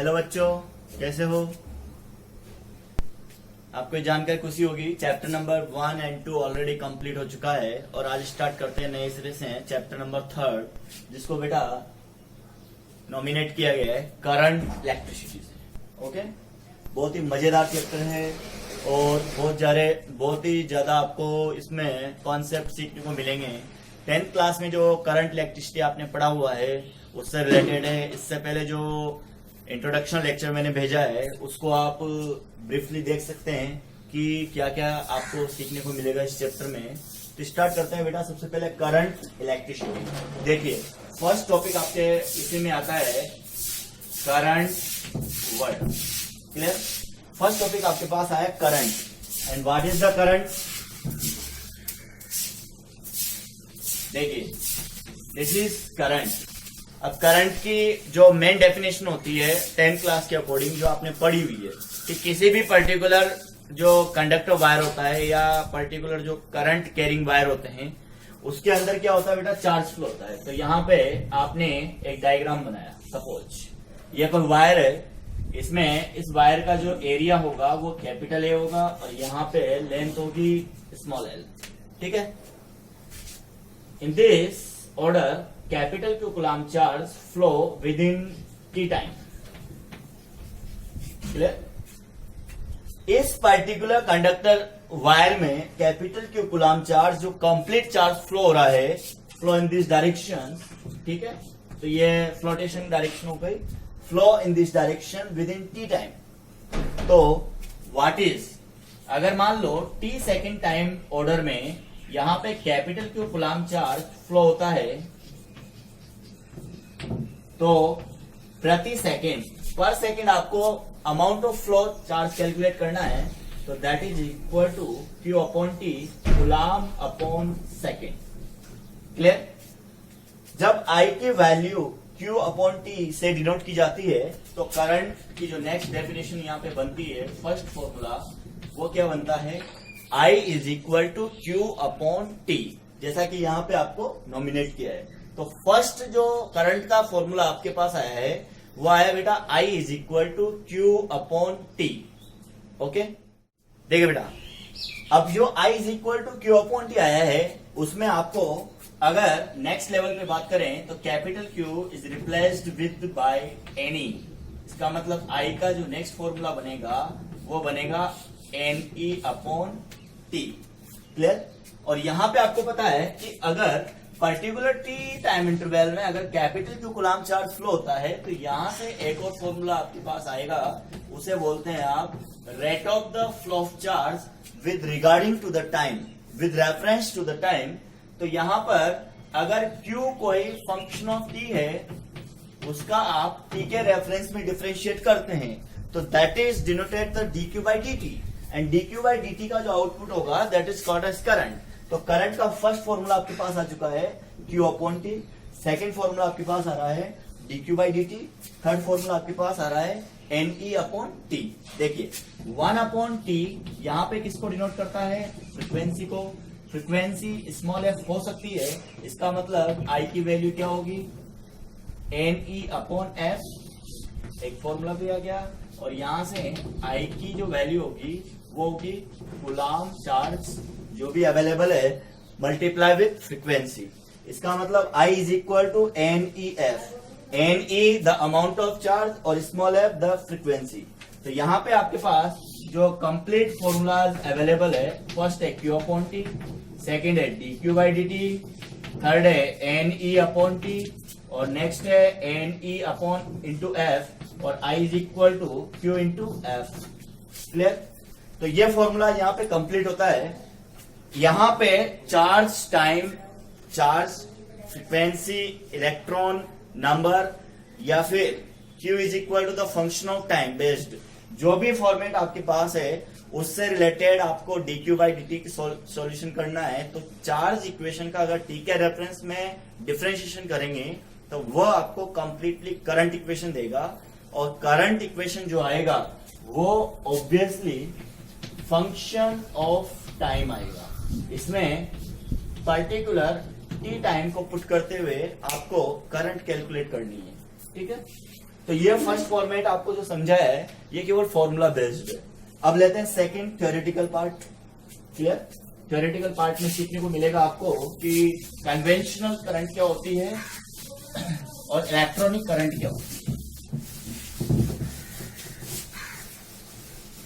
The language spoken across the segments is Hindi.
हेलो बच्चों, कैसे हो? आपको ये जानकर खुशी होगी chapter number 1 and 2 already complete हो चुका है और आज स्टार्ट करते हैं नए सिरे से चैप्टर नंबर 3 जिसको बेटा नॉमिनेट किया गया है करंट इलेक्ट्रिसिटी से। ओके, बहुत ही मजेदार चैप्टर है और बहुत ही ज्यादा आपको इसमें कॉन्सेप्ट सीखने को मिलेंगे। 10th क्लास में जो करंट इलेक्ट्रिसिटी आपने पढ़ा हुआ है उससे रिलेटेड है। इससे पहले जो इंट्रोडक्शन लेक्चर मैंने भेजा है उसको आप ब्रीफली देख सकते हैं कि क्या क्या आपको सीखने को मिलेगा इस चैप्टर में। तो स्टार्ट करते हैं बेटा। सबसे पहले करंट इलेक्ट्रिसिटी। देखिए, फर्स्ट टॉपिक आपके इसी में आता है current word. Clear? First topic आपके पास आया current and what is the current. देखिए, दिस इज करंट। अब करंट की जो मेन डेफिनेशन होती है 10th क्लास के अकॉर्डिंग जो आपने पढ़ी हुई है कि किसी भी पर्टिकुलर जो कंडक्टर वायर होता है या पर्टिकुलर जो करंट कैरिंग वायर होते हैं उसके अंदर क्या होता है बेटा, चार्ज फ्लो होता है। तो यहाँ पे आपने एक डायग्राम बनाया। सपोज ये कोई वायर है, इसमें इस वायर का जो एरिया होगा वो कैपिटल ए होगा और यहाँ पे लेंथ होगी स्मॉल एल। ठीक है? In this order capital Q coulomb charge flow with in T time. इस पर्टिकुलर कंडक्टर वायर में कैपिटल Q कूलम्ब चार्ज जो कंप्लीट चार्ज फ्लो हो रहा है, फ्लो इन दिस डायरेक्शन। ठीक है? तो ये फ्लोटेशन डायरेक्शन हो गई, flow in this direction within T time. तो व्हाट इज, अगर मान लो टी सेकेंड टाइम ऑर्डर में यहां पे capital Q coulomb charge flow होता है तो प्रति सेकेंड पर सेकेंड आपको amount of flow charge calculate करना है। तो that is equal to Q upon T coulomb upon second. Clear? जब I की वैल्यू Q अपॉन टी से डिनोट की जाती है तो करंट की जो नेक्स्ट डेफिनेशन यहाँ पे बनती है, फर्स्ट फॉर्मूला, वो क्या बनता है, I is equal to Q upon T, जैसा कि यहाँ पे आपको नॉमिनेट किया है। तो फर्स्ट जो करंट का फॉर्मूला आपके पास आया है वो आया बेटा I is equal to Q upon T. Okay, देखिए बेटा, अब जो I is equal to Q upon T आया है उसमें आपको अगर नेक्स्ट लेवल पे बात करें तो capital Q is replaced with by any. इसका मतलब I का जो नेक्स्ट फॉर्मूला बनेगा वो बनेगा NE अपॉन टी। क्लियर? और यहां पे आपको पता है कि अगर पर्टिकुलर टी टाइम इंटरवल में अगर capital Q coulomb charge flow होता है तो यहां से एक और फॉर्मूला आपके पास आएगा, उसे बोलते हैं आप rate of the flow of charge with regarding to the time, with reference to the time. तो यहां पर अगर Q कोई फंक्शन ऑफ टी है उसका आप टी के रेफरेंस में डिफरेंशिएट करते हैं तो that is denoted the dq by dt and dq by dt का जो आउटपुट होगा that is called as current. तो करंट का फर्स्ट फॉर्मूला आपके पास आ चुका है Q upon T, second formula आपके पास आ रहा है dq by dt, third formula आपके पास आ रहा है NE अपॉन टी। देखिए 1 अपॉन टी यहाँ पे किसको डिनोट करता है, फ्रीक्वेंसी को। फ्रीक्वेंसी स्मॉल f हो सकती है, इसका मतलब I की वैल्यू क्या होगी, NE अपॉन f, एक फॉर्मूला भी आ गया। और यहां से I की जो वैल्यू होगी वो होगी कूलम्ब चार्ज जो भी अवेलेबल है मल्टीप्लाई विथ फ्रीक्वेंसी। इसका मतलब I is equal to NEF, NE the amount of charge और स्मॉल f द फ्रीक्वेंसी। तो यहाँ पे आपके पास जो कंप्लीट फॉर्मूलाज अवेलेबल है, फर्स्ट है Q अपॉन टी, सेकेंड है dq बाई dt, थर्ड है NE अपॉन टी और नेक्स्ट है NE अपॉन इंटू f और I is equal to Q into f। Clear? तो ये फॉर्मूला यहाँ पे कंप्लीट होता है। यहां पे charge time, charge, frequency, electron number या फिर Q is equal to the function of time based जो भी फॉर्मेट आपके पास है उससे रिलेटेड आपको dq बाई dt की सॉल्यूशन करना है। तो चार्ज इक्वेशन का अगर t के रेफरेंस में डिफरेंशिएशन करेंगे तो वह आपको कंप्लीटली करंट इक्वेशन देगा और करंट इक्वेशन जो आएगा वो ऑब्वियसली फंक्शन ऑफ टाइम आएगा। इसमें पर्टिकुलर टी टाइम को पुट करते हुए आपको करंट कैलकुलेट करनी है। ठीक है? तो ये फर्स्ट फॉर्मेट आपको जो समझाया है ये केवल फॉर्मूला बेस्ड है। अब लेते हैं second theoretical part. Clear? Theoretical part में सीखने को मिलेगा आपको कि कन्वेंशनल करंट क्या होती है और इलेक्ट्रॉनिक करंट क्या होती है।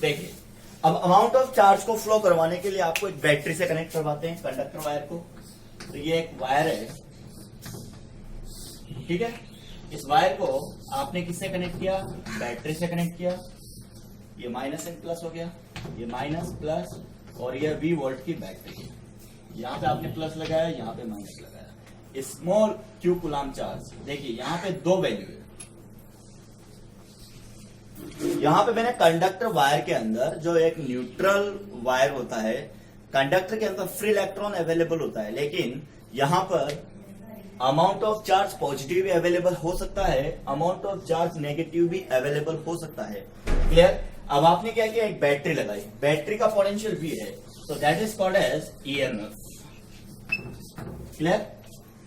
देखिए, अब अमाउंट ऑफ चार्ज को फ्लो करवाने के लिए आपको एक बैटरी से कनेक्ट करवाते हैं, कंडक्टर वायर को। तो ये एक वायर है, ठीक है। इस वायर को आपने किससे कनेक्ट किया? बैटरी से कनेक्ट किया। ये माइनस एंड प्लस हो गया, ये माइनस प्लस, और ये 20 वोल्ट की बैटरी है। यहाँ पे आपने प्लस लगाया, यहाँ पे माइनस लगाया। Small Q coulomb charge. देखिए यहाँ पे दो वैल्यू है। यहाँ पे मैंने कंडक्टर वायर के अंदर जो एक न्यूट्रल वायर होता है, कंडक्टर के अंदर फ्री इलेक्ट्रॉन अवेलेबल होता है, लेकिन यहाँ पर अमाउंट ऑफ चार्ज पॉजिटिव भी अवेलेबल हो सकता है, अमाउंट ऑफ चार्ज नेगेटिव भी अवेलेबल हो सकता है। क्लियर? अब आपने क्या किया? एक बैटरी लगाई, बैटरी का पोटेंशियल भी है, तो that is called as EMF. Clear?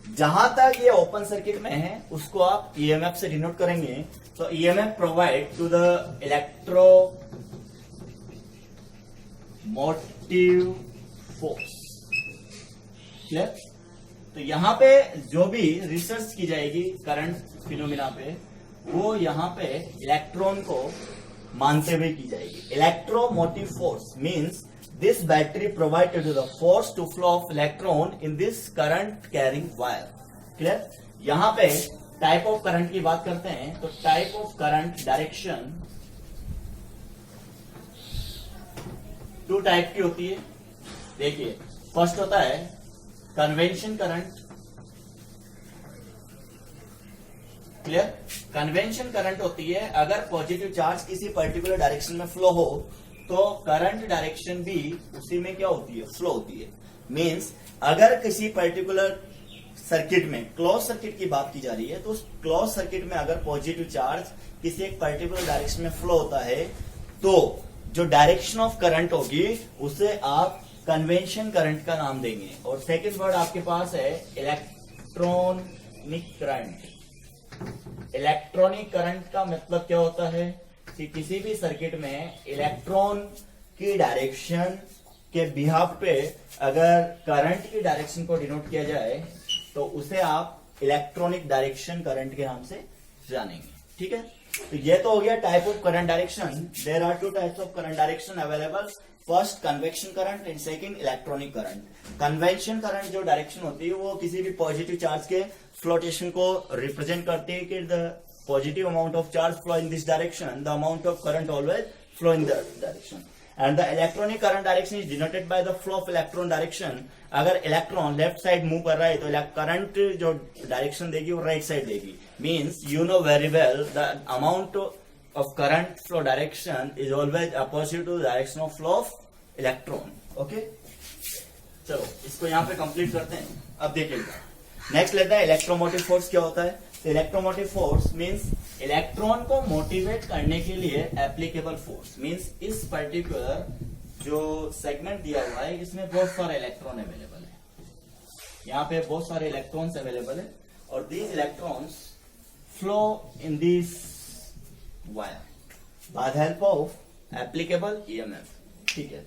जहां तक ये ओपन सर्किट में है उसको आप ईएमएफ से डिनोट करेंगे। तो EMF provide to the electromotive force. Clear? तो यहां पे जो भी रिसर्च की जाएगी करंट फिनोमिना पे, वो यहां पे इलेक्ट्रॉन को मानते हुए की जाएगी। Electromotive force means this battery provided the force to flow of electron in this current carrying wire. Clear? यहाँ पे टाइप ऑफ करंट की बात करते हैं, तो type of current direction two type की होती है। देखिए, फर्स्ट होता है convention current. Clear? Convention current होती है अगर पॉजिटिव चार्ज किसी पर्टिकुलर डायरेक्शन में फ्लो हो तो करंट डायरेक्शन भी उसी में क्या होती है? फ्लो होती है। मींस अगर किसी पर्टिकुलर सर्किट में, क्लोज सर्किट की बात की जा रही है, तो उस क्लोज सर्किट में अगर पॉजिटिव चार्ज किसी एक पर्टिकुलर डायरेक्शन में फ्लो होता है तो जो डायरेक्शन ऑफ करंट होगी उसे आप कन्वेंशन करंट का नाम देंगे। और सेकेंड वर्ड आपके पास है इलेक्ट्रॉनिक करंट। इलेक्ट्रॉनिक करंट का मतलब क्या होता है कि किसी भी सर्किट में इलेक्ट्रॉन की डायरेक्शन के बिहाफ पे अगर करंट की डायरेक्शन को डिनोट किया जाए तो उसे आप इलेक्ट्रॉनिक डायरेक्शन करंट के नाम से जानेंगे। ठीक है? तो ये तो हो गया type of current direction. There are two types of current direction available, first convection current and second electronic current. Convention current जो डायरेक्शन होती है वो किसी भी पॉजिटिव चार्ज के फ्लोटेशन को रिप्रेजेंट करती है कि the positive amount of charge flow in this direction, the amount of current always flow in that direction. And the electronic current direction is denoted by the flow of electron direction. अगर इलेक्ट्रॉन लेफ्ट साइड मूव कर रहा है तो करंट जो डायरेक्शन देगी वो राइट साइड देगी। Means you know very well the amount of current flow direction is always opposite to direction of flow of electron. Okay, चलो इसको यहाँ पे कंप्लीट करते हैं। अब देखिएगा, नेक्स्ट लेते हैं इलेक्ट्रोमोटिव फोर्स क्या होता है। इलेक्ट्रोमोटिव फोर्स मींस इलेक्ट्रॉन को मोटिवेट करने के लिए एप्लीकेबल फोर्स। मींस इस पर्टिकुलर जो सेगमेंट दिया हुआ है इसमें बहुत सारे इलेक्ट्रॉन अवेलेबल है, यहाँ पे बहुत सारे इलेक्ट्रॉन्स अवेलेबल है और these electrons flow in this wire by the help of applicable EMF. ठीक है?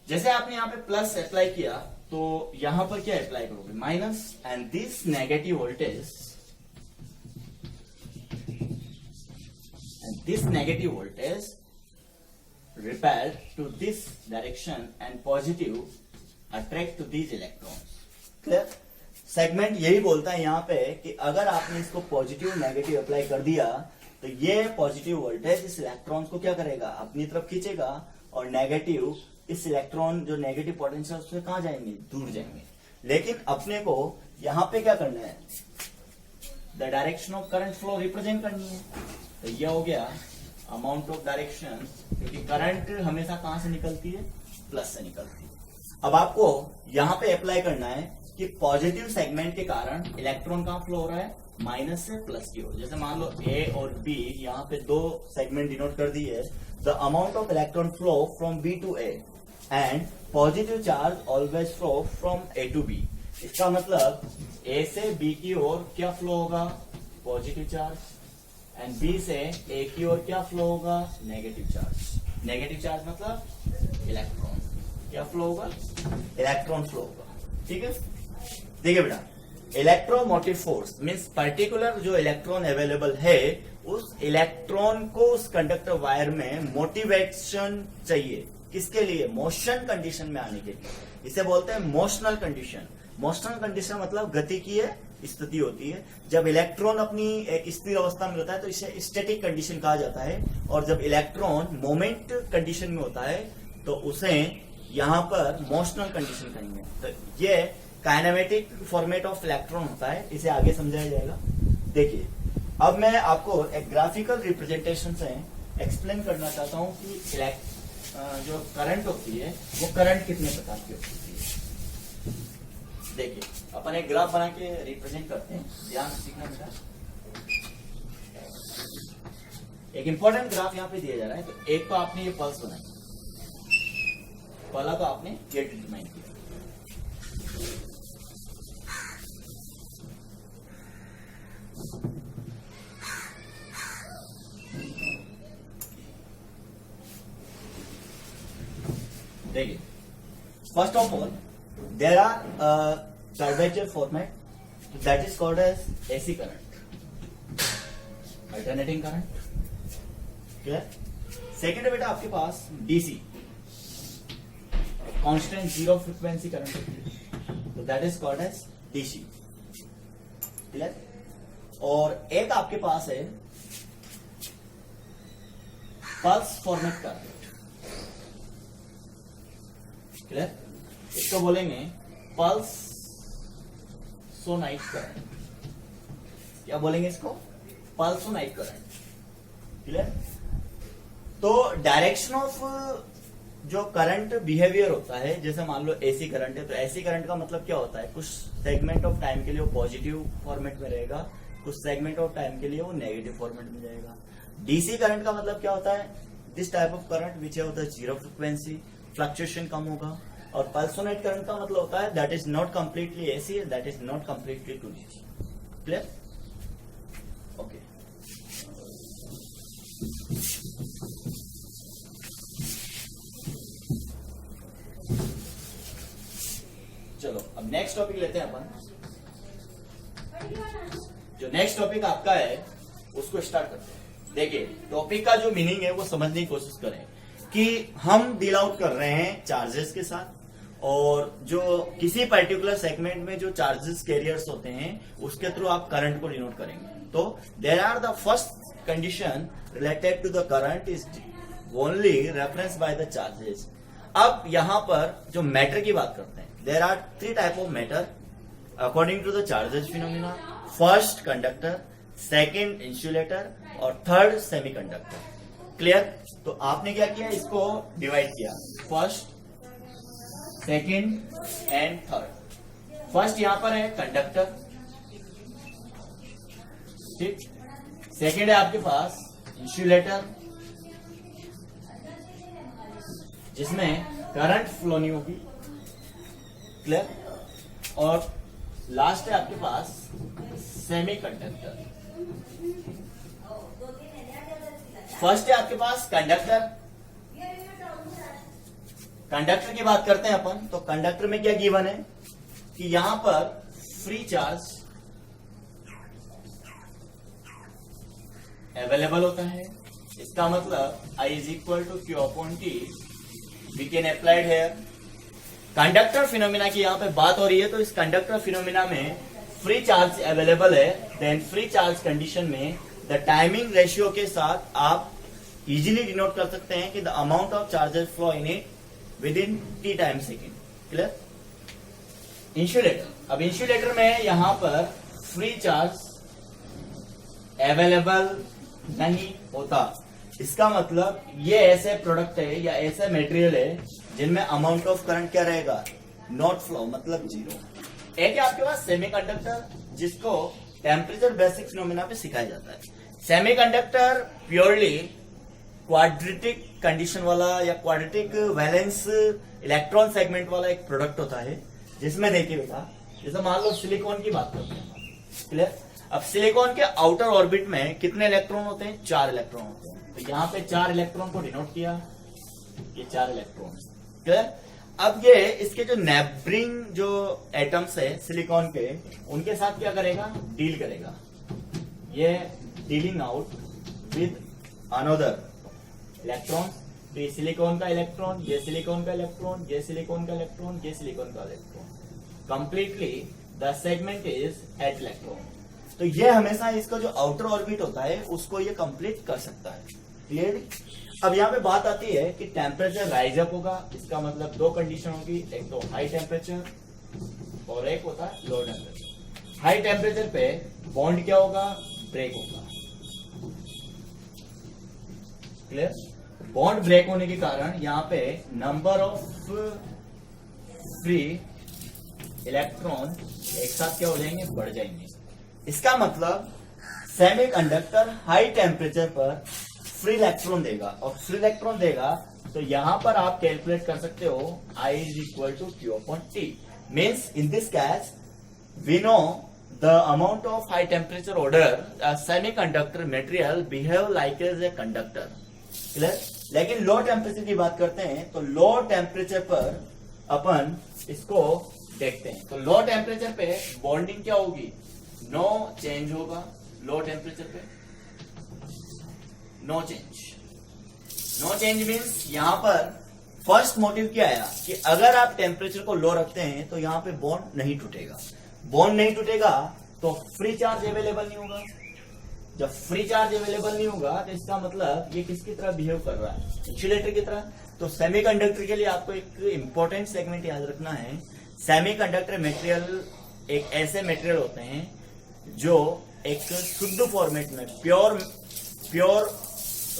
जैसे आपने यहाँ पे प्लस अप्लाई किया तो यहां पर क्या अप्लाई करोगे? Minus, and this negative voltage this negative voltage repelled to this direction and positive attract to these electrons. Clear? Segment यही बोलता है यहाँ पे कि अगर आपने इसको पॉजिटिव नेगेटिव अप्लाई कर दिया तो ये पॉजिटिव वोल्टेज इस इलेक्ट्रॉन को क्या करेगा? अपनी तरफ खींचेगा, और नेगेटिव इस इलेक्ट्रॉन जो नेगेटिव पोटेंशियल उससे कहां जाएंगे? दूर जाएंगे। लेकिन अपने को यहाँ पे क्या करना है? The direction of current flow represent करनी है। तो यह हो गया अमाउंट ऑफ डायरेक्शन, क्योंकि करंट हमेशा कहां से निकलती है? प्लस से निकलती है। अब आपको यहां पे अप्लाई करना है कि पॉजिटिव सेगमेंट के कारण इलेक्ट्रॉन कहां फ्लो हो रहा है? माइनस से प्लस की ओर। जैसे मान लो ए और बी, यहाँ पे दो सेगमेंट डिनोट कर दी है। The amount of electron flow from B to A and positive charge always flow from A to B. इसका मतलब ए से बी की ओर क्या फ्लो होगा? Positive charge. एंड बी से ए की ओर क्या फ्लो होगा, नेगेटिव चार्ज। नेगेटिव चार्ज मतलब इलेक्ट्रॉन, क्या फ्लो होगा, इलेक्ट्रॉन फ्लो होगा। ठीक है, देखिए बेटा, इलेक्ट्रोमोटिव फोर्स मीन्स पर्टिकुलर जो इलेक्ट्रॉन अवेलेबल है उस इलेक्ट्रॉन को उस कंडक्टर वायर में मोटिवेशन चाहिए, किसके लिए, मोशन कंडीशन में आने के लिए। इसे बोलते हैं मोशनल कंडीशन। मोशनल कंडीशन मतलब गति की स्थिति होती है। जब इलेक्ट्रॉन अपनी एक स्थिर अवस्था में रहता है तो इसे स्टैटिक कंडीशन कहा जाता है, और जब इलेक्ट्रॉन मोमेंट कंडीशन में होता है तो उसे यहां पर मोशनल कंडीशन कहेंगे। तो ये काइनेमेटिक फॉर्मेट ऑफ इलेक्ट्रॉन होता है, इसे आगे समझाया जाएगा। देखिए, अब मैं आपको एक ग्राफिकल रिप्रेजेंटेशन से एक्सप्लेन करना चाहता हूं कि जो करंट होती है वो करंट कितने प्रकार की होती है। देखिए, अपन एक ग्राफ बना के रिप्रेजेंट करते हैं, ध्यान से सीखना बेटा। एक इंपॉर्टेंट ग्राफ यहाँ पे दिया जा रहा है। तो एक तो आपने ये पल्स बनाई, पहला तो आपने ये डिटरमाइन किया। देखिए, first of all there are curvature format that is called as AC current, alternating current, clear? Second है बेटा आपके पास DC, constant zero frequency current होती है, तो that is called as DC, clear? और एक आपके पास है पल्स फॉर्मेट करंट, क्लियर? इसको बोलेंगे पल्स सोनाइट करंट। क्या बोलेंगे इसको, पल्सोनाइट करंट, क्लियर? तो डायरेक्शन ऑफ जो करंट बिहेवियर होता है, जैसे मान लो एसी करंट है, तो एसी करंट का मतलब क्या होता है, कुछ सेगमेंट ऑफ टाइम के लिए वो पॉजिटिव फॉर्मेट में रहेगा, कुछ सेगमेंट ऑफ टाइम के लिए वो नेगेटिव फॉर्मेट में जाएगा। डीसी करंट का मतलब क्या होता है, this type of current which है होता है जीरो फ्रिक्वेंसी, फ्लक्चुएशन कम होगा। और पल्सोनेट करंट का मतलब होता है that is not completely AC, that is not completely to DC, clear? Okay, चलो अब नेक्स्ट टॉपिक लेते हैं अपन। जो नेक्स्ट टॉपिक आपका है उसको स्टार्ट करते हैं। देखिए, टॉपिक का जो मीनिंग है वो समझने की कोशिश करें कि हम डील आउट कर रहे हैं चार्जेस के साथ, और जो किसी पर्टिकुलर सेगमेंट में जो चार्जेस कैरियर्स होते हैं उसके थ्रू आप करंट को डिनोट करेंगे। तो there are the first condition related to the current is only reference by the charges. अब यहां पर जो मैटर की बात करते हैं, there are three type of matter according to the charges phenomena. First conductor, second insulator और थर्ड सेमीकंडक्टर, क्लियर? तो आपने क्या किया, इसको डिवाइड किया, first, second and third. First यहां पर है कंडक्टर, ठीक? सेकेंड है आपके पास इंसुलेटर, जिसमें करंट फ्लो नहीं होगी, क्लियर? और लास्ट है आपके पास सेमीकंडक्टर। फर्स्ट है आपके पास कंडक्टर। कंडक्टर की बात करते हैं अपन, तो कंडक्टर में क्या गिवन है कि यहां पर फ्री चार्ज अवेलेबल होता है। इसका मतलब I is equal to Q upon T we can applied here. Conductor phenomena की यहां पे बात हो रही है, तो इस कंडक्टर फिनोमिना में फ्री चार्ज अवेलेबल है, देन फ्री चार्ज कंडीशन में द टाइमिंग रेशियो के साथ आप इजीली डिनोट कर सकते हैं कि the amount of charges flow in it within T time second, clear? Insulator, अब इंसुलेटर में यहां पर फ्री चार्ज अवेलेबल नहीं होता। इसका मतलब ये ऐसे प्रोडक्ट है या ऐसे मटेरियल है जिनमें अमाउंट ऑफ करंट क्या रहेगा, नॉट फ्लो, मतलब जीरो। एक है आपके पास सेमीकंडक्टर, जिसको टेम्परेचर बेसिक फिनोमिना पे सिखाया जाता है। सेमीकंडक्टर प्योरली क्वाड्रेटिक कंडीशन वाला या क्वाड्रेटिक वैलेंस इलेक्ट्रॉन सेगमेंट वाला एक प्रोडक्ट होता है, जिसमें देखिए बेटा, जैसे मान लो सिलिकॉन की बात करते हैं, क्लियर? अब सिलिकॉन के आउटर ऑर्बिट में कितने इलेक्ट्रॉन होते हैं? 4 इलेक्ट्रॉन होते हैं। तो यहाँ पे 4 इलेक्ट्रॉन को डिनोट किया, ये 4 इलेक्ट्रॉन। क्लियर? अब ये इसके जो नेबरिंग जो एटम्स है सिलिकॉन के, उनके साथ क्या करेगा? डील करेगा। ये dealing out with another electron. तो ये सिलिकॉन का इलेक्ट्रॉन, ये सिलिकॉन का इलेक्ट्रॉन, ये सिलिकॉन का इलेक्ट्रॉन, ये सिलिकॉन का electron. Completely the segment is at electron. तो ये हमेशा इसका जो आउटर ऑर्बिट होता है उसको ये कंप्लीट कर सकता है। क्लियर? अब यहाँ पे बात आती है कि टेम्परेचर राइज अप होगा। इसका मतलब 2 कंडीशन होगी, एक तो हाई टेम्परेचर और एक होता है लो टेम्परेचर। हाई टेम्परेचर पे बॉन्ड क्या होगा? ब्रेक होगा। क्लियर? बॉन्ड ब्रेक होने के कारण यहाँ पे नंबर ऑफ फ्री इलेक्ट्रॉन एक साथ क्या हो जाएंगे? बढ़ जाएंगे। इसका मतलब सेमीकंडक्टर हाई टेम्परेचर पर फ्री इलेक्ट्रॉन देगा, और फ्री इलेक्ट्रॉन देगा तो यहां पर आप कैलकुलेट कर सकते हो I is equal to Q/T। Means in this case we know the amount of high temperature order semiconductor material behave like as a conductor. Clear? लेकिन लो टेम्परेचर की बात करते हैं तो लो टेम्परेचर पर अपन इसको देखते हैं। तो लो टेम्परेचर पे बॉन्डिंग क्या होगी? नो चेंज होगा। लो टेम्परेचर पे no change. No change means यहां पर फर्स्ट मोटिव क्या आया कि अगर आप टेम्परेचर को लो रखते हैं तो यहां पे बॉन्ड नहीं टूटेगा। बॉन्ड नहीं टूटेगा तो फ्री चार्ज अवेलेबल नहीं होगा। जब फ्री चार्ज अवेलेबल नहीं होगा तो इसका मतलब ये किसकी तरह बिहेव कर रहा है? इंसुलेटर की तरह। तो सेमीकंडक्टर के लिए आपको एक इंपॉर्टेंट सेगमेंट याद रखना है। सेमीकंडक्टर मटेरियल एक ऐसे मटेरियल होते हैं जो एक शुद्ध फॉर्मेट में प्योर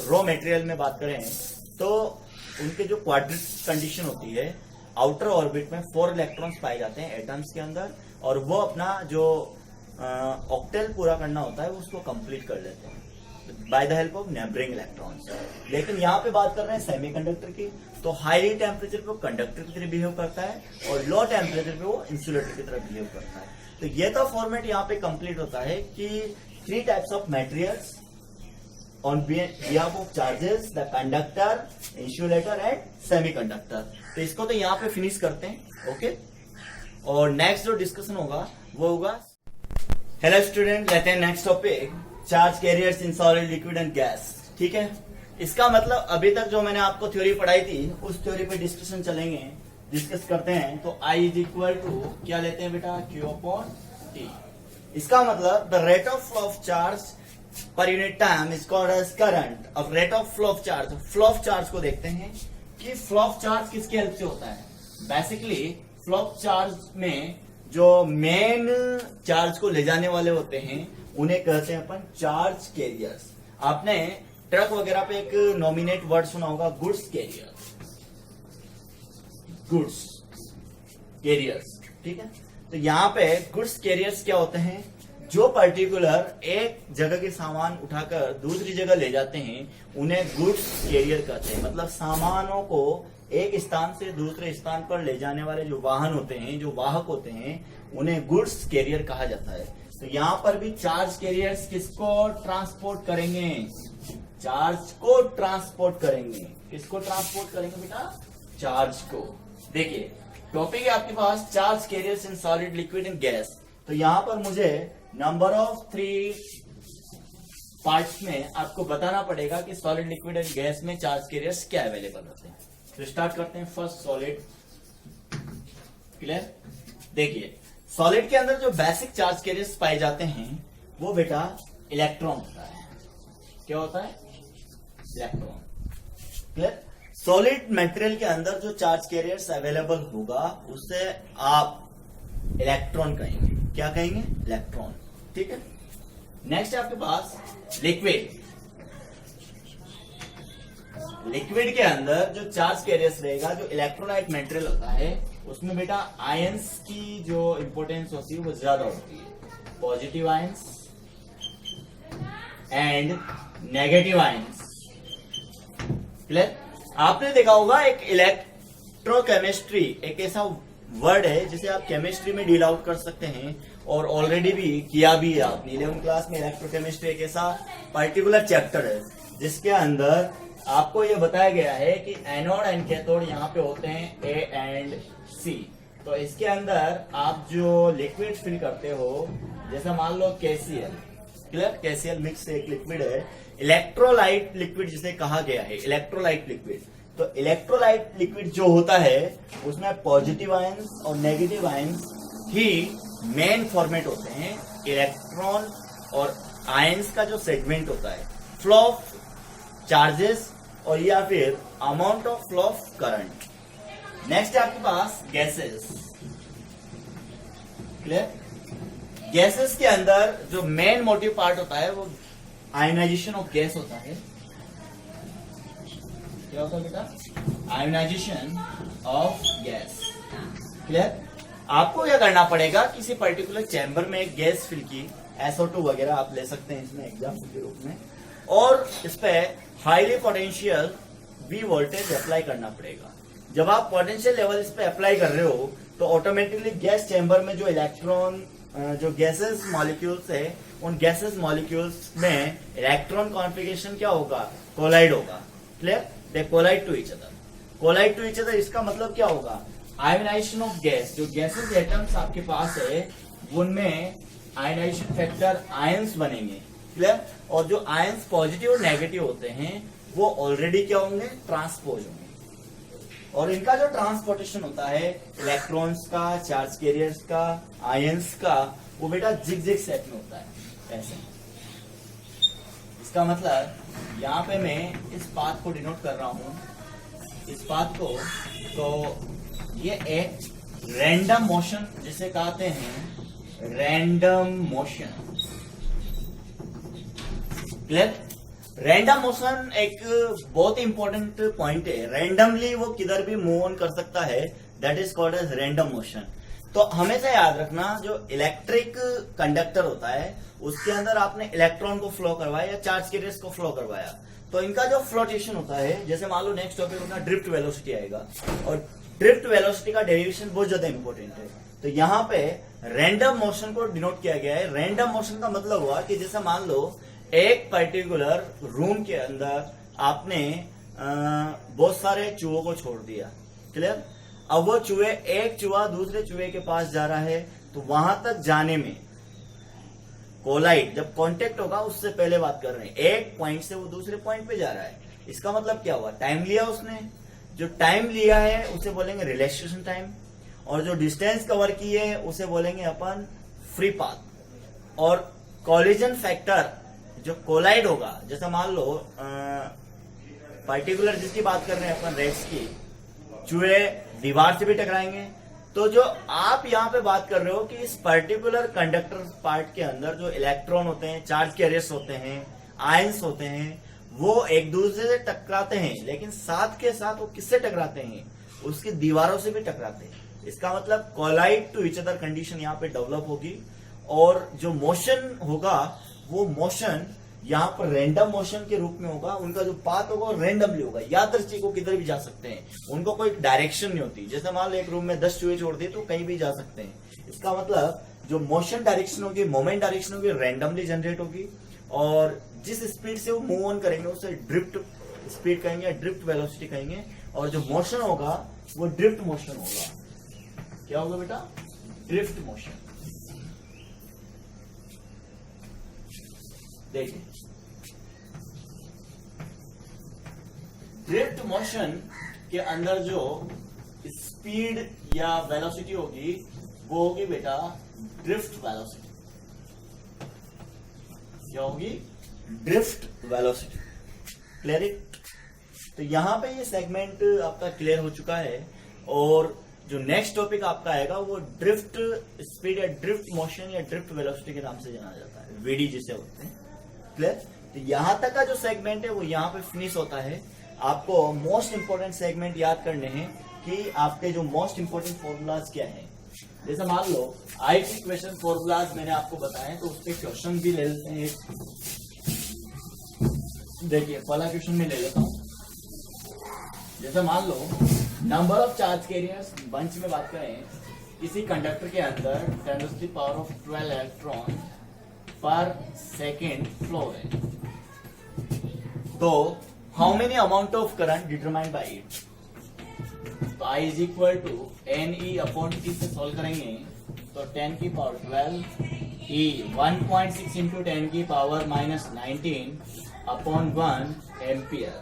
रॉ मटेरियल में बात करें तो उनके जो क्वाड्रेटिक कंडीशन होती है, आउटर ऑर्बिट में 4 इलेक्ट्रॉन्स पाए जाते हैं एटम्स के अंदर, और वो अपना जो ऑक्टेल पूरा करना होता है उसको कंप्लीट कर लेते हैं by the help of neighbouring electrons. लेकिन यहाँ पे बात कर रहे हैं सेमीकंडक्टर की, तो हाई टेम्परेचर पे वो कंडक्टर की तरह बिहेव करता है और लो टेम्परेचर पे वो इंसुलेटर की तरह बिहेव करता है। तो ये तो फॉर्मेट यहाँ पे कंप्लीट होता है कि 3 types of materials on behalf of charges, the conductor, insulator and semiconductor. तो इसको तो यहाँ पे फिनिश करते हैं। ओके, और नेक्स्ट जो डिस्कशन होगा वो होगा, हेलो स्टूडेंट, लेते हैं next topic, charge carriers in solid, liquid and gas. ठीक है, इसका मतलब अभी तक जो मैंने आपको थ्योरी पढ़ाई थी उस थ्योरी पे डिस्कशन चलेंगे, डिस्कस करते हैं। तो I इज इक्वल टू क्या लेते हैं बेटा? Q/T। इसका मतलब the rate of flow of charge per unit time is called as current. अब rate of flow of charge, flow of charge को देखते हैं कि फ्लो ऑफ चार्ज किसकी हेल्प से होता है। बेसिकली फ्लो ऑफ चार्ज में जो मेन चार्ज को ले जाने वाले होते हैं उन्हें कहते हैं अपन चार्ज कैरियर्स। आपने ट्रक वगैरह पे एक नॉमिनेट वर्ड सुना होगा, गुड्स कैरियर, गुड्स कैरियर्स। ठीक है, तो यहाँ पे गुड्स कैरियर्स क्या होते हैं? जो पर्टिकुलर एक जगह के सामान उठाकर दूसरी जगह ले जाते हैं उन्हें गुड्स कैरियर कहते हैं। मतलब सामानों को एक स्थान से दूसरे स्थान पर ले जाने वाले जो वाहन होते हैं, जो वाहक होते हैं, उन्हें गुड्स कैरियर कहा जाता है। तो यहाँ पर भी चार्ज कैरियर्स किसको ट्रांसपोर्ट करेंगे? चार्ज को ट्रांसपोर्ट करेंगे। किसको ट्रांसपोर्ट करेंगे बेटा? चार्ज को। देखिए टॉपिक है आपके पास charge carriers in solid, liquid and gas. तो यहाँ पर मुझे नंबर ऑफ 3 पार्ट्स में आपको बताना पड़ेगा कि सॉलिड, लिक्विड एंड गैस में चार्ज कैरियर्स क्या अवेलेबल होते हैं। तो स्टार्ट करते हैं फर्स्ट सॉलिड। क्लियर? देखिए सॉलिड के अंदर जो बेसिक चार्ज कैरियर्स पाए जाते हैं वो बेटा इलेक्ट्रॉन होता है। क्या होता है? इलेक्ट्रॉन। क्लियर? सॉलिड मटेरियल के अंदर जो चार्ज कैरियर्स अवेलेबल होगा उसे आप इलेक्ट्रॉन कहेंगे। क्या कहेंगे? इलेक्ट्रॉन। ठीक है, नेक्स्ट है आपके पास लिक्विड। लिक्विड के अंदर जो चार्ज कैरियर्स रहेगा, जो इलेक्ट्रोलाइट मटेरियल होता है, उसमें बेटा आयंस की जो इंपॉर्टेंस होती है वो ज्यादा होती है। Positive ions and negative ions. Clear? आपने देखा होगा एक इलेक्ट्रोकेमिस्ट्री एक ऐसा वर्ड है जिसे आप केमिस्ट्री में डील आउट कर सकते हैं, और ऑलरेडी भी किया भी है आपने 11th क्लास में। इलेक्ट्रोकेमिस्ट्री एक ऐसा पर्टिकुलर चैप्टर है जिसके अंदर आपको ये बताया गया है कि एनोड एंड कैथोड यहाँ पे होते हैं ए एंड सी। तो इसके अंदर आप जो लिक्विड फिल करते हो, जैसे मान लो KCl, क्लियर, KCl मिक्स एक लिक्विड है, इलेक्ट्रोलाइट लिक्विड जिसे कहा गया है, इलेक्ट्रोलाइट लिक्विड। तो इलेक्ट्रोलाइट लिक्विड जो होता है उसमें पॉजिटिव आयंस और नेगेटिव आयंस ही मेन फॉर्मेट होते हैं। इलेक्ट्रॉन और आयंस का जो सेगमेंट होता है, फ्लो ऑफ चार्जेस और या फिर amount of flow of current. Next है आपके पास गैसेस, क्लियर। गैसेस के अंदर जो मेन मोटिव पार्ट होता है वो आयोनाइजेशन ऑफ गैस होता है। क्या होता है बेटा? Ionization of gas, clear. आपको क्या करना पड़ेगा, किसी पर्टिकुलर चैम्बर में एक गैस फिल की, SO2 वगैरह आप ले सकते हैं इसमें एग्जाम्पल के रूप में, और इस पे highly potential V voltage apply करना पड़ेगा। जब आप पोटेंशियल लेवल इस पे अप्लाई कर रहे हो तो ऑटोमेटिकली गैस चैम्बर में जो इलेक्ट्रॉन, जो गैसेस मॉलिक्यूल्स है, उन गैसेस मॉलिक्यूल्स में इलेक्ट्रॉन कॉन्फिगरेशन क्या होगा? कोलाइड होगा, clear. They collide to each other, collide to each other. इसका मतलब क्या होगा? आयोनाइजेशन ऑफ गैस, जो गैसेस एटम्स आपके पास है उनमें आयोनाइजेशन फैक्टर आयंस बनेंगे, क्लियर। और जो आयंस पॉजिटिव और नेगेटिव होते हैं वो ऑलरेडी क्या होंगे? ट्रांसपोज होंगे। और इनका जो ट्रांसपोर्टेशन होता है इलेक्ट्रॉन्स का, चार्ज कैरियर्स का, आयंस का, वो बेटा जिग-जिग सेट में होता है ऐसे। इसका मतलब यहाँ पे मैं इस पाथ को डिनोट कर रहा हूं, इस पाथ को। तो ये एक रैंडम मोशन जिसे कहते हैं random motion, clear. Random motion एक बहुत इंपॉर्टेंट पॉइंट है। रैंडमली वो किधर भी मूव ऑन कर सकता है, that is called as random motion. तो हमेशा याद रखना, जो इलेक्ट्रिक कंडक्टर होता है उसके अंदर आपने इलेक्ट्रॉन को फ्लो करवाया या चार्ज कैरियर्स को फ्लो करवाया, तो इनका जो फ्लोटेशन होता है, जैसे मान लो नेक्स्ट टॉपिक होगा ड्रिफ्ट वेलोसिटी आएगा, और ड्रिफ्ट वेलोसिटी का डेरिवेशन बहुत ज्यादा इंपॉर्टेंट है। तो यहाँ पे रैंडम मोशन को डिनोट किया गया है। रैंडम मोशन का मतलब हुआ कि जैसे मान लो एक पर्टिकुलर रूम के अंदर आपने बहुत सारे चूहों को छोड़ दिया, क्लियर। अब वो चूहे, एक चूहा दूसरे चूहे के पास जा रहा है, तो वहां तक जाने में कोलाइड जब कांटेक्ट होगा उससे पहले बात कर रहे हैं, एक पॉइंट से वो दूसरे पॉइंट पे जा रहा है। इसका मतलब क्या हुआ? टाइम लिया उसने, जो टाइम लिया है उसे बोलेंगे रिलैक्सेशन टाइम, और जो डिस्टेंस कवर की है उसे बोलेंगे अपन फ्री पाथ। और कॉलिजन फैक्टर जो कोलाइड होगा, जैसे मान लो पर्टिकुलर जिसकी बात कर रहे हैं अपन रेट्स की, चूहे दीवार से भी टकराएंगे। तो जो आप यहाँ पे बात कर रहे हो कि इस पर्टिकुलर कंडक्टर पार्ट के अंदर जो इलेक्ट्रॉन होते हैं, चार्ज कैरियर्स होते हैं, आयंस होते हैं, वो एक दूसरे से टकराते हैं, लेकिन साथ के साथ वो किससे टकराते हैं? उसकी दीवारों से भी टकराते हैं। इसका मतलब collide to each other condition यहाँ पे डेवलप होगी, और जो मोशन होगा वो मोशन यहाँ पर रैंडम मोशन के रूप में होगा। उनका जो पाथ होगा वो रैंडमली होगा, यादृच्छिक को किधर भी जा सकते हैं, उनको कोई डायरेक्शन नहीं होती। जैसे मान लो एक रूम में 10 चूहे छोड़ दिए तो कहीं भी जा सकते हैं। इसका मतलब जो मोशन डायरेक्शन होगी, मोमेंट डायरेक्शन होगी, रैंडमली जनरेट होगी, और जिस स्पीड से वो मूव ऑन करेंगे उसे ड्रिफ्ट स्पीड कहेंगे, ड्रिफ्ट वेलोसिटी कहेंगे। और जो मोशन होगा वो ड्रिफ्ट मोशन होगा। क्या होगा बेटा? Drift motion. देखिए, ड्रिफ्ट मोशन के अंदर जो स्पीड या वेलोसिटी होगी वो होगी बेटा ड्रिफ्ट वेलोसिटी। क्या होगी? Drift velocity, clear it. तो यहां पे ये सेगमेंट आपका क्लियर हो चुका है, और जो नेक्स्ट टॉपिक आपका आएगा वो ड्रिफ्ट स्पीड या ड्रिफ्ट मोशन या ड्रिफ्ट वेलोसिटी के नाम से जाना जाता है, वीडी जिसे होते हैं, क्लियर। तो यहां तक का जो सेगमेंट है वो यहां पे फिनिश होता है। आपको मोस्ट इंपोर्टेंट सेगमेंट याद करने हैं कि आपके जो मोस्ट इंपोर्टेंट फॉर्मूलाज क्या है। जैसे मान लो आईटी क्वेश्चन फॉर्मूलाज मैंने आपको बताए, तो उसके क्वेश्चन भी ले लेते हैं। देखिए पहला क्वेश्चन में ले लेता हूं। जैसे मान लो number of charge carriers, bunch में बात करें किसी कंडक्टर के अंदर 10⁻12 इलेक्ट्रॉन पर सेकेंड फ्लो है, तो how many amount of current determined by it? तो I is equal to NE upon T से सॉल्व करेंगे तो 10⁻12 E 1.6 इंटू 10⁻−19 अपॉन 1 एम्पियर।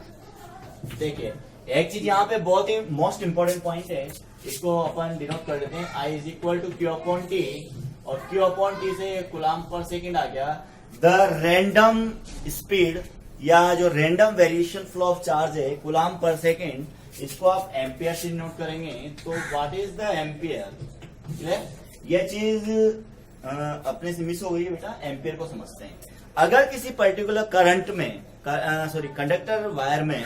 देखिए एक चीज यहाँ पे बहुत ही मोस्ट इंपॉर्टेंट पॉइंट है, इसको अपन डिनोट कर देते हैं। I is equal to Q upon T, और Q अपॉन T से कूलम पर सेकेंड आ गया। द रैंडम स्पीड या जो random variation flow of charge है कूलम पर सेकेंड, इसको आप एम्पियर से नोट करेंगे। तो व्हाट इज द एम्पियर? ये चीज अपने से मिस हो गई बेटा, एम्पियर को समझते हैं। अगर किसी पर्टिकुलर करंट में कंडक्टर वायर में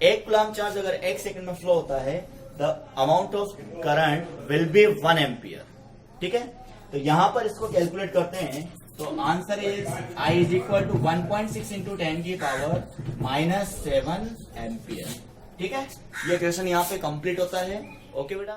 एक कूलम चार्ज अगर 1 सेकंड में फ्लो होता है, the amount of current will be 1 ampere. ठीक है, तो यहां पर इसको कैलकुलेट करते हैं तो answer is I is equal to 1.6 into 10⁻−7 ampere. ठीक है, ये क्वेश्चन यहाँ पे कंप्लीट होता है। ओके बेटा।